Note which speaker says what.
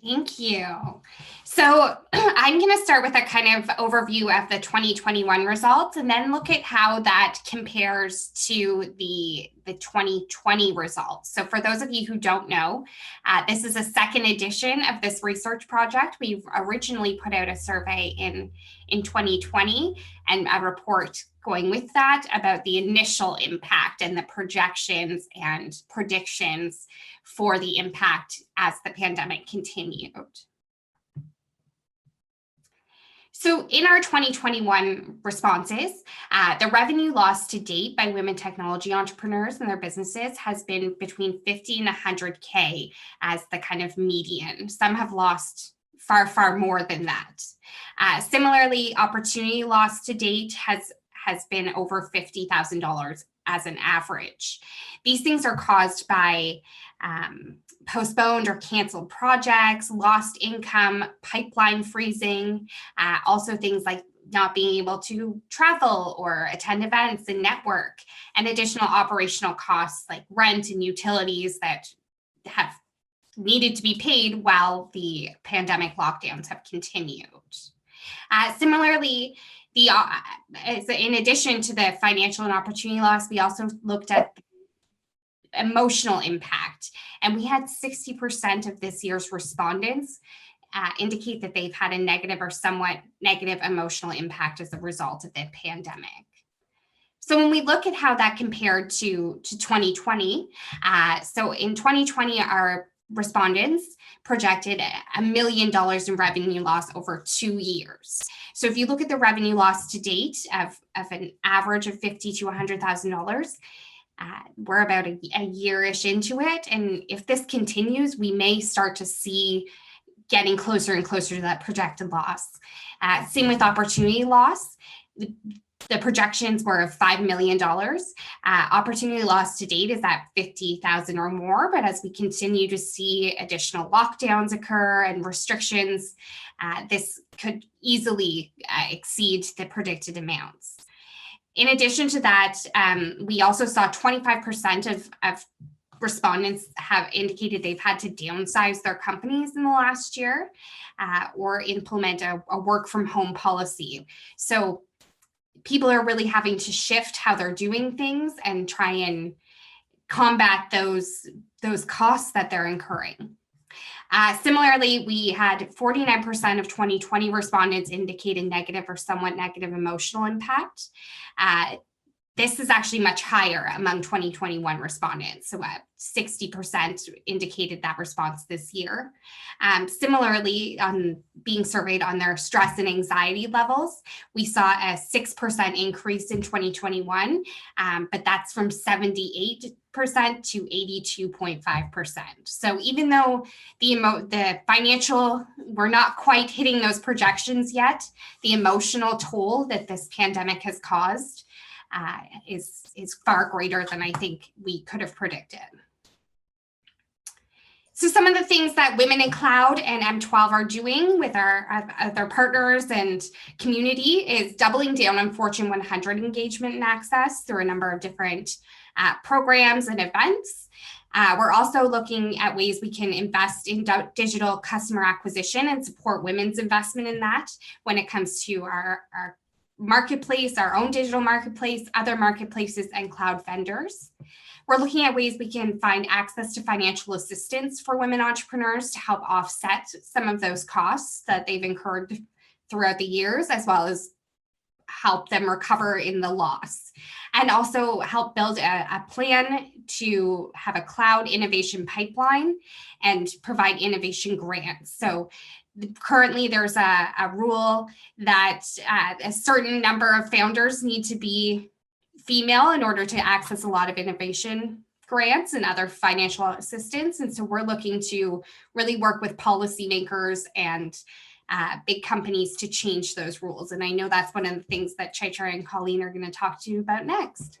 Speaker 1: Thank you. So I'm going to start with a kind of overview of the 2021 results and then look at how that compares to the 2020 results. So for those of you who don't know, this is a second edition of this research project. We originally put out a survey in 2020 and a report going with that about the initial impact and the projections and predictions for the impact as the pandemic continued. So in our 2021 responses, the revenue lost to date by women technology entrepreneurs and their businesses has been between 50 and 100K as the kind of median. Some have lost far, far more than that. Similarly, opportunity loss to date has been over $50,000 as an average. These things are caused by postponed or canceled projects, lost income, pipeline freezing, also things like not being able to travel or attend events and network, and additional operational costs like rent and utilities that have needed to be paid while the pandemic lockdowns have continued. Similarly, in addition to the financial and opportunity loss, we also looked at emotional impact. And we had 60% of this year's respondents indicate that they've had a negative or somewhat negative emotional impact as a result of the pandemic. So when we look at how that compared to 2020, so in 2020, our respondents projected $1 million in revenue loss over 2 years. So if you look at the revenue loss to date of an average of $50,000 to $100,000, we're about a year-ish into it. And if this continues, we may start to see getting closer and closer to that projected loss. Same with opportunity loss. The projections were of $5 million. Opportunity loss to date is at 50,000 or more, but as we continue to see additional lockdowns occur and restrictions, this could easily exceed the predicted amounts. In addition to that, we also saw 25% of respondents have indicated they've had to downsize their companies in the last year or implement a work from home policy. So people are really having to shift how they're doing things and try and combat those costs that they're incurring. Similarly, we had 49% of 2020 respondents indicated negative or somewhat negative emotional impact. This is actually much higher among 2021 respondents. So 60% indicated that response this year. Similarly, on being surveyed on their stress and anxiety levels, we saw a 6% increase in 2021, but that's from 78% to 82.5%. So even though the financial, we're not quite hitting those projections yet, the emotional toll that this pandemic has caused is far greater than I think we could have predicted. So some of the things that Women in Cloud and M12 are doing with their partners and community is doubling down on Fortune 100 engagement and access through a number of different programs and events. We're also looking at ways we can invest in digital customer acquisition and support women's investment in that when it comes to our marketplace, our own digital marketplace, other marketplaces, and cloud vendors. We're looking at ways we can find access to financial assistance for women entrepreneurs to help offset some of those costs that they've incurred throughout the years, as well as help them recover in the loss. And also help build a plan to have a cloud innovation pipeline and provide innovation grants. So currently there's a rule that a certain number of founders need to be female in order to access a lot of innovation grants and other financial assistance. And so we're looking to really work with policymakers and big companies to change those rules. And I know that's one of the things that Chaitra and Colleen are going to talk to you about next.